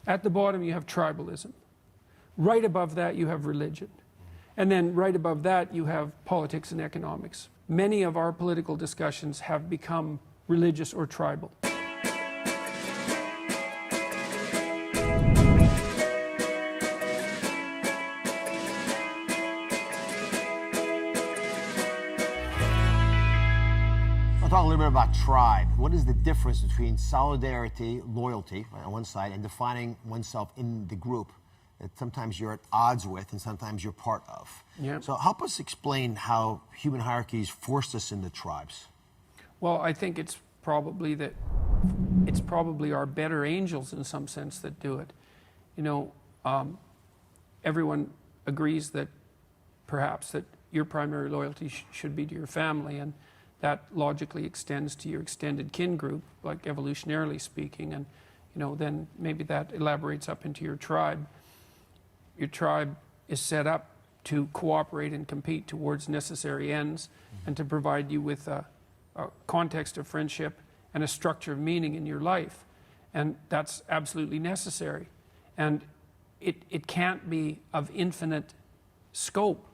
At the bottom, you have tribalism. Right above that, you have religion. And then right above that, you have politics and economics. Many of our political discussions have become religious or tribal. I'll talk a little bit about tribe. What is the difference between solidarity, loyalty on one side, and defining oneself in the group that sometimes you're at odds with and sometimes you're part of? Yeah. So help us explain how human hierarchies forced us into tribes. Well, I think it's probably our better angels in some sense that do it. You know, everyone agrees that perhaps that your primary loyalty should be to your family, and that logically extends to your extended kin group, like evolutionarily speaking, and you know, then maybe that elaborates up into your tribe. Your tribe is set up to cooperate and compete towards necessary ends, and to provide you with a context of friendship and a structure of meaning in your life. And that's absolutely necessary. And it can't be of infinite scope,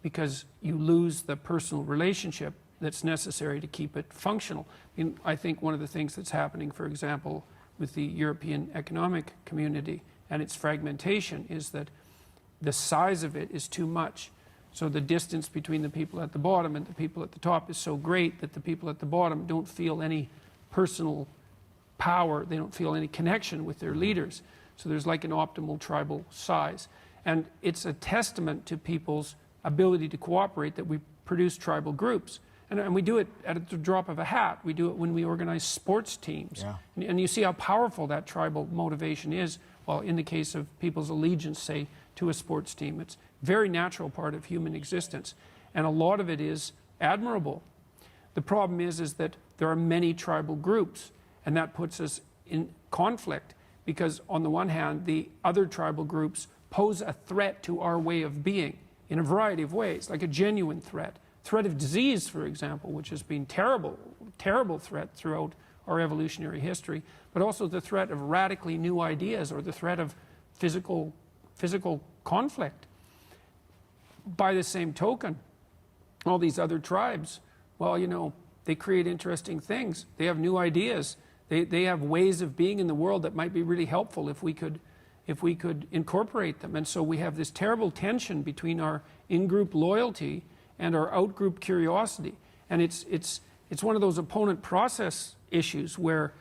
because you lose the personal relationship that's necessary to keep it functional. I think one of the things that's happening, for example, with the European economic community and its fragmentation is that the size of it is too much. So the distance between the people at the bottom and the people at the top is so great that the people at the bottom don't feel any personal power, they don't feel any connection with their leaders. So there's like an optimal tribal size. And it's a testament to people's ability to cooperate that we produce tribal groups. And we do it at the drop of a hat. We do it when we organize sports teams. Yeah. And you see how powerful that tribal motivation is. Well, in the case of people's allegiance, say, to a sports team, it's a very natural part of human existence. And a lot of it is admirable. The problem is that there are many tribal groups, and that puts us in conflict, because on the one hand, the other tribal groups pose a threat to our way of being in a variety of ways, like a genuine threat. Threat of disease, for example, which has been terrible threat throughout our evolutionary history, but also the threat of radically new ideas, or the threat of physical conflict. By the same token, all these other tribes, well, you know, they create interesting things. They have new ideas. They have ways of being in the world that might be really helpful if we could incorporate them. And so we have this terrible tension between our in-group loyalty and our out-group curiosity. And it's one of those opponent process issues where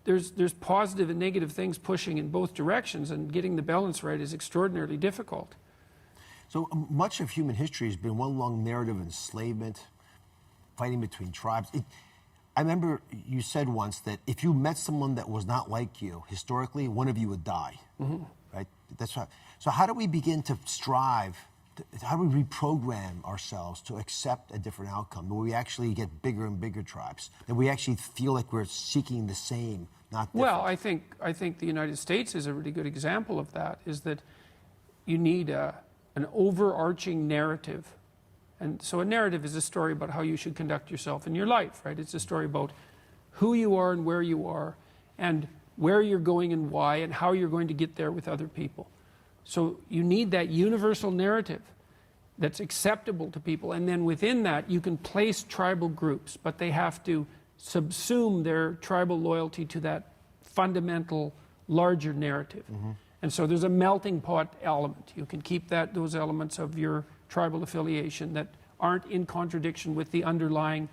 there's positive and negative things pushing in both directions, and getting the balance right is extraordinarily difficult. So much of human history has been one long narrative of enslavement, fighting between tribes. I remember you said once that if you met someone that was not like you, historically, one of you would die, right? That's right. So how do we begin to strive? How do we reprogram ourselves to accept a different outcome, where we actually get bigger and bigger tribes, that we actually feel like we're seeking the same, not different? Well, I think the United States is a really good example of that, is that you need an overarching narrative. And so a narrative is a story about how you should conduct yourself in your life, right? It's a story about who you are and where you are, and where you're going and why, and how you're going to get there with other people. So you need that universal narrative that's acceptable to people, and then within that you can place tribal groups, but they have to subsume their tribal loyalty to that fundamental larger narrative. And so there's a melting pot element. You can keep those elements of your tribal affiliation that aren't in contradiction with the underlying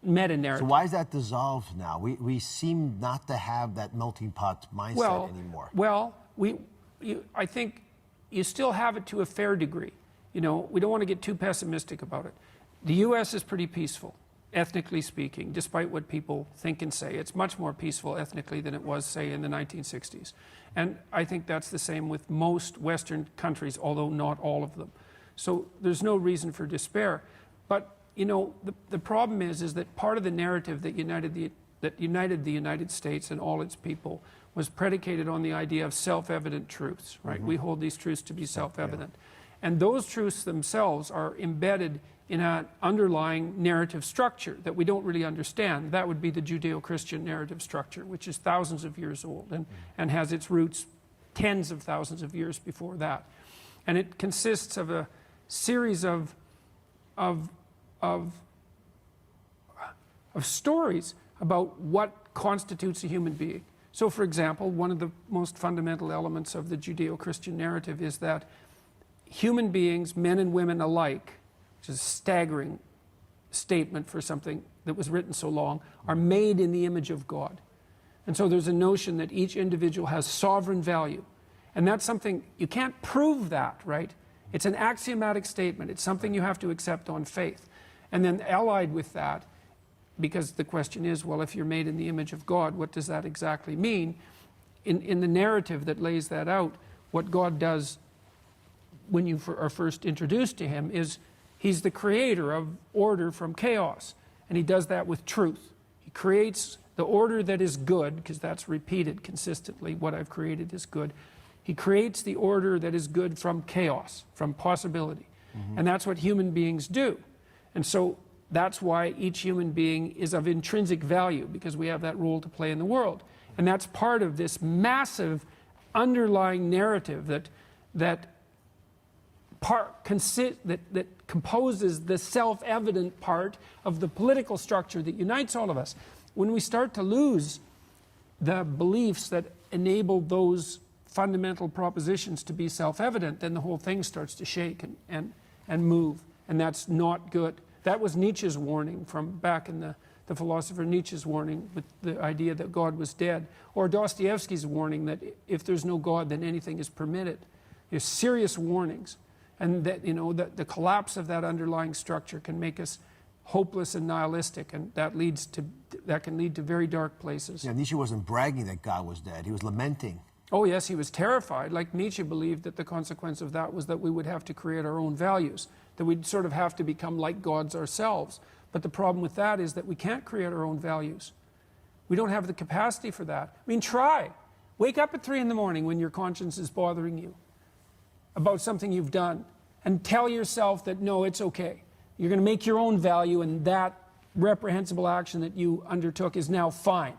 meta-narrative. So why is that dissolved now? We seem not to have that melting pot mindset anymore. Well, I think you still have it to a fair degree. You know, we don't want to get too pessimistic about it. The U.S. is pretty peaceful, ethnically speaking, despite what people think and say. It's much more peaceful ethnically than it was, say, in the 1960s. And I think that's the same with most Western countries, although not all of them. So there's no reason for despair. But, you know, the problem is that part of the narrative that united the United States and all its people was predicated on the idea of self-evident truths, right? We hold these truths to be self-evident. And those truths themselves are embedded in an underlying narrative structure that we don't really understand. That would be the Judeo-Christian narrative structure, which is thousands of years old and has its roots tens of thousands of years before that. And it consists of a series of stories about what constitutes a human being. So, for example, one of the most fundamental elements of the Judeo-Christian narrative is that human beings, men and women alike, which is a staggering statement for something that was written so long, are made in the image of God. And so there's a notion that each individual has sovereign value. And that's something, you can't prove that, right? It's an axiomatic statement. It's something you have to accept on faith. And then allied with that, because the question is, well, if you're made in the image of God, what does that exactly mean? In the narrative that lays that out, what God does when you are first introduced to him is he's the creator of order from chaos. And he does that with truth. He creates the order that is good, because that's repeated consistently, what I've created is good. He creates the order that is good from chaos, from possibility. And that's what human beings do. And so that's why each human being is of intrinsic value, because we have that role to play in the world. And that's part of this massive underlying narrative that composes the self-evident part of the political structure that unites all of us. When we start to lose the beliefs that enable those fundamental propositions to be self-evident, then the whole thing starts to shake and move, and that's not good. That was Nietzsche's warning from back in the philosopher Nietzsche's warning with the idea that God was dead, or Dostoevsky's warning that if there's no God, then anything is permitted. There's serious warnings, and that, you know, that the collapse of that underlying structure can make us hopeless and nihilistic, and that can lead to very dark places. Yeah, Nietzsche wasn't bragging that God was dead. He was lamenting. Oh yes, he was terrified. Like Nietzsche believed that the consequence of that was that we would have to create our own values, that we'd sort of have to become like gods ourselves. But the problem with that is that we can't create our own values. We don't have the capacity for that. I mean, try. Wake up at 3 in the morning when your conscience is bothering you about something you've done, and tell yourself that no, it's okay. You're going to make your own value, and that reprehensible action that you undertook is now fine.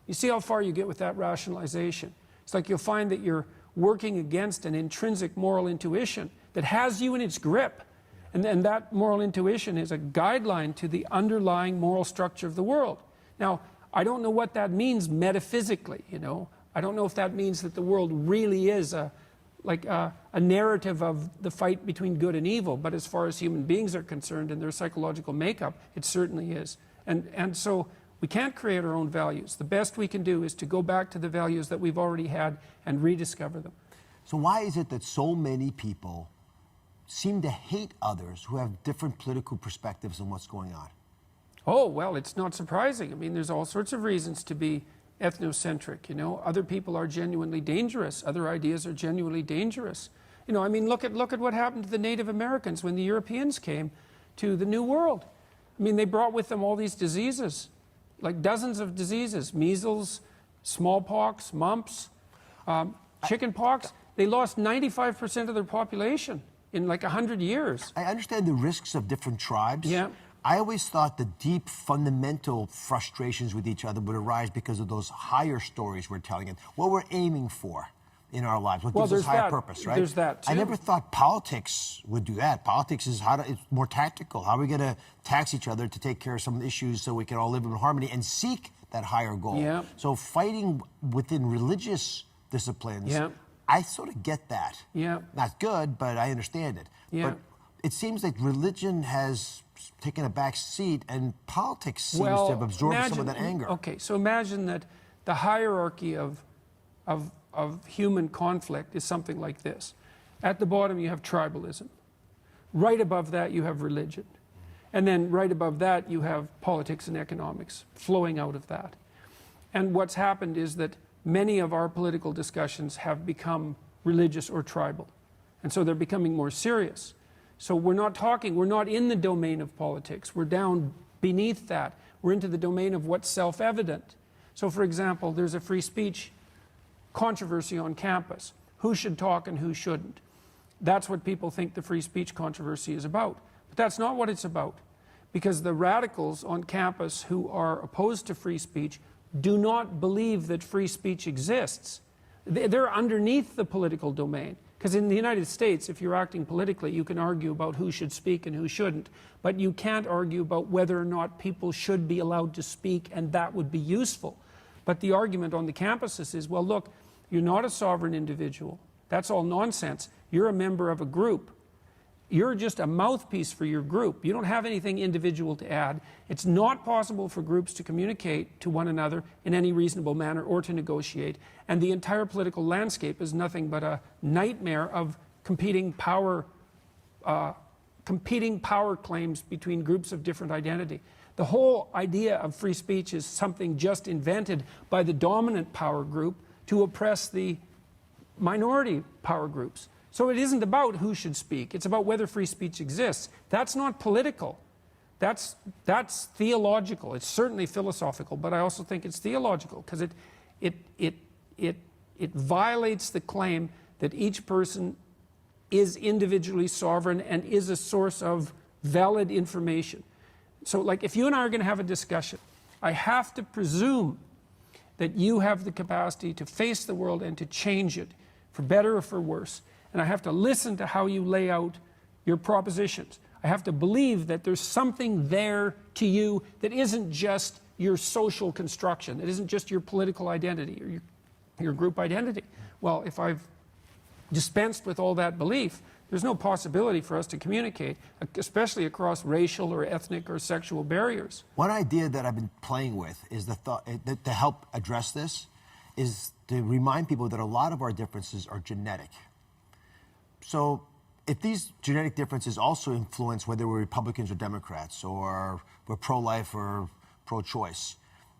You see how far you get with that rationalization. It's like you'll find that you're working against an intrinsic moral intuition that has you in its grip. And then that moral intuition is a guideline to the underlying moral structure of the world. Now, I don't know what that means metaphysically, you know. I don't know if that means that the world really is a narrative of the fight between good and evil, but as far as human beings are concerned and their psychological makeup, it certainly is. And so we can't create our own values. The best we can do is to go back to the values that we've already had and rediscover them. So why is it that so many people seem to hate others who have different political perspectives on what's going on? Oh, well, it's not surprising. I mean, there's all sorts of reasons to be ethnocentric, you know. Other people are genuinely dangerous. Other ideas are genuinely dangerous. You know, I mean, look at what happened to the Native Americans when the Europeans came to the New World. I mean, they brought with them all these diseases, like dozens of diseases, measles, smallpox, mumps, chickenpox. They lost 95% of their population in like 100 years. I understand the risks of different tribes. Yeah. I always thought the deep fundamental frustrations with each other would arise because of those higher stories we're telling and what we're aiming for in our lives, what gives us higher purpose, right? There's that too. I never thought politics would do that. Politics is it's more tactical. How are we going to tax each other to take care of some issues so we can all live in harmony and seek that higher goal? Yeah. So fighting within religious disciplines, yeah. I sort of get that. Yeah. Not good, but I understand it. Yeah. But it seems like religion has taken a back seat and politics seems to have absorbed some of that anger. Okay, so imagine that the hierarchy of human conflict is something like this. At the bottom you have tribalism. Right above that you have religion. And then right above that you have politics and economics flowing out of that. And what's happened is that many of our political discussions have become religious or tribal. And so they're becoming more serious. So we're not in the domain of politics. We're down beneath that. We're into the domain of what's self-evident. So for example, there's a free speech controversy on campus. Who should talk and who shouldn't? That's what people think the free speech controversy is about. But that's not what it's about. Because the radicals on campus who are opposed to free speech do not believe that free speech exists. They're underneath the political domain. Because in the United States, if you're acting politically, you can argue about who should speak and who shouldn't. But you can't argue about whether or not people should be allowed to speak, and that would be useful. But the argument on the campuses is, well, look, you're not a sovereign individual. That's all nonsense. You're a member of a group. You're just a mouthpiece for your group. You don't have anything individual to add. It's not possible for groups to communicate to one another in any reasonable manner or to negotiate. And the entire political landscape is nothing but a nightmare of competing power claims between groups of different identity. The whole idea of free speech is something just invented by the dominant power group to oppress the minority power groups. So it isn't about who should speak. It's about whether free speech exists. That's not political. That's theological. It's certainly philosophical, but I also think it's theological because it violates the claim that each person is individually sovereign and is a source of valid information. So, like, if you and I are going to have a discussion, I have to presume that you have the capacity to face the world and to change it, for better or for worse. And I have to listen to how you lay out your propositions. I have to believe that there's something there to you that isn't just your social construction, that isn't just your political identity or your group identity. Well, if I've dispensed with all that belief, there's no possibility for us to communicate, especially across racial or ethnic or sexual barriers. One idea that I've been playing with is the thought that to help address this is to remind people that a lot of our differences are genetic. So if these genetic differences also influence whether we're Republicans or Democrats or we're pro-life or pro-choice,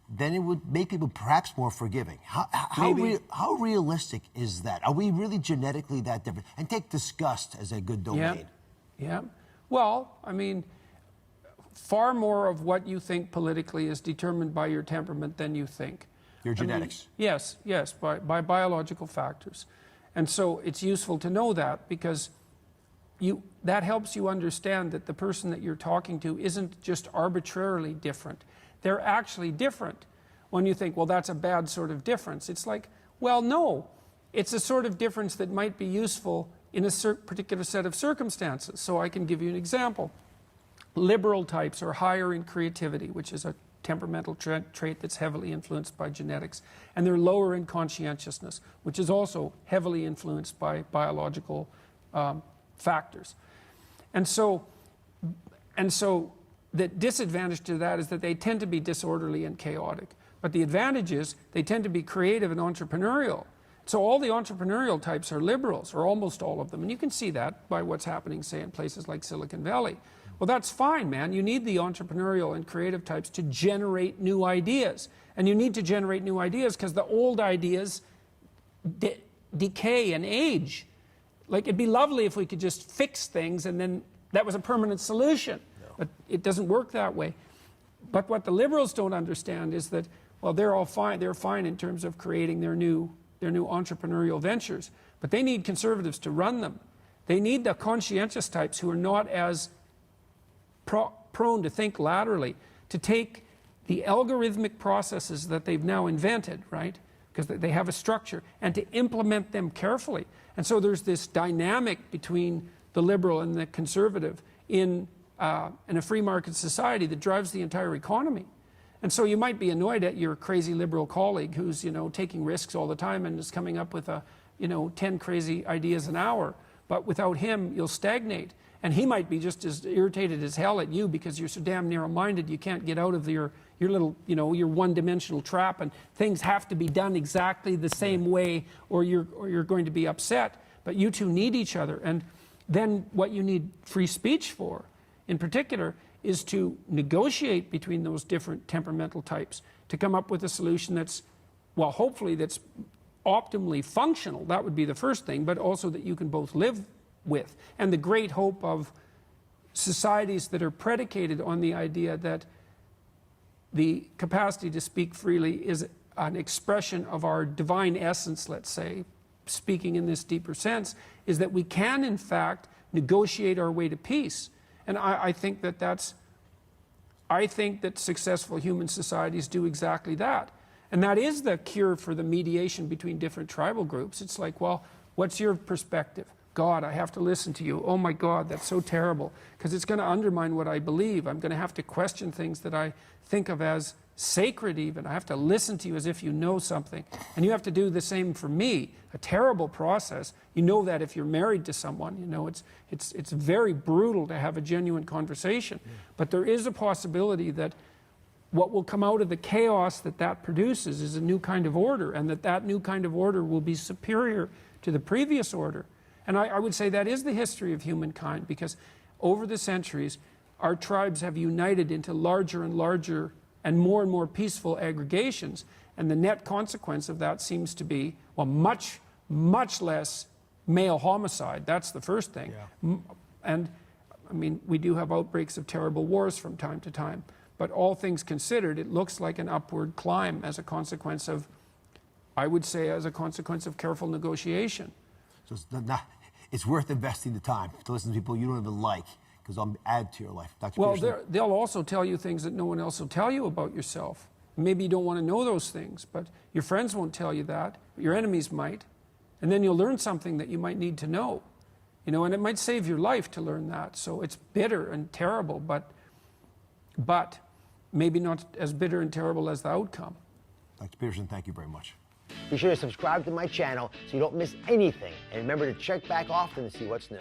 then it would make people perhaps more forgiving. How realistic is that? Are we really genetically that different? And take disgust as a good domain. Yeah. Well, I mean, far more of what you think politically is determined by your temperament than you think. Your genetics. I mean, yes, by biological factors. And so it's useful to know that because that helps you understand that the person that you're talking to isn't just arbitrarily different. They're actually different. When you think, well, that's a bad sort of difference, it's like, well, no. It's a sort of difference that might be useful in a particular set of circumstances. So I can give you an example. Liberal types are higher in creativity, which is a temperamental trait that's heavily influenced by genetics, and they're lower in conscientiousness, which is also heavily influenced by biological factors. And so the disadvantage to that is that they tend to be disorderly and chaotic. But the advantage is they tend to be creative and entrepreneurial. So all the entrepreneurial types are liberals, or almost all of them, and you can see that by what's happening, say, in places like Silicon Valley. Well, that's fine, man. You need the entrepreneurial and creative types to generate new ideas. And you need to generate new ideas because the old ideas decay and age. Like, it'd be lovely if we could just fix things and then that was a permanent solution. No. But it doesn't work that way. But what the liberals don't understand is that, well, they're all fine. They're fine in terms of creating their new entrepreneurial ventures. But they need conservatives to run them. They need the conscientious types who are not as prone to think laterally, to take the algorithmic processes that they've now invented, right? Because they have a structure, and to implement them carefully. And so there's this dynamic between the liberal and the conservative in a free market society that drives the entire economy. And so you might be annoyed at your crazy liberal colleague who's, taking risks all the time and is coming up with 10 crazy ideas an hour. But without him, you'll stagnate. And he might be just as irritated as hell at you because you're so damn narrow-minded you can't get out of your little, your one-dimensional trap, and things have to be done exactly the same way or you're going to be upset. But you two need each other. And then what you need free speech for, in particular, is to negotiate between those different temperamental types to come up with a solution that's, well, hopefully that's optimally functional. That would be the first thing, but also that you can both live with. And the great hope of societies that are predicated on the idea that the capacity to speak freely is an expression of our divine essence, let's say, speaking in this deeper sense, is that we can, in fact, negotiate our way to peace. And I think that successful human societies do exactly that. And that is the cure for the mediation between different tribal groups. It's like, well, what's your perspective? God, I have to listen to you. Oh my God, that's so terrible. Because it's going to undermine what I believe. I'm going to have to question things that I think of as sacred even. I have to listen to you as if you know something. And you have to do the same for me. A terrible process. You know that if you're married to someone. You know, it's very brutal to have a genuine conversation. Yeah. But there is a possibility that what will come out of the chaos that produces is a new kind of order, and that new kind of order will be superior to the previous order. And I would say that is the history of humankind, because over the centuries, our tribes have united into larger and larger and more peaceful aggregations. And the net consequence of that seems to be, well, much less male homicide. That's the first thing. Yeah. And, I mean, we do have outbreaks of terrible wars from time to time. But all things considered, it looks like an upward climb as a consequence of, I would say, as a consequence of careful negotiation. So it's worth investing the time to listen to people you don't even like, because I'll add to your life. Dr. Well, Peterson. they'll also tell you things that no one else will tell you about yourself. Maybe you don't want to know those things, but your friends won't tell you that. Your enemies might. And then you'll learn something that you might need to know. You know, and it might save your life to learn that. So it's bitter and terrible, but maybe not as bitter and terrible as the outcome. Dr. Peterson, thank you very much. Be sure to subscribe to my channel so you don't miss anything. And remember to check back often to see what's new.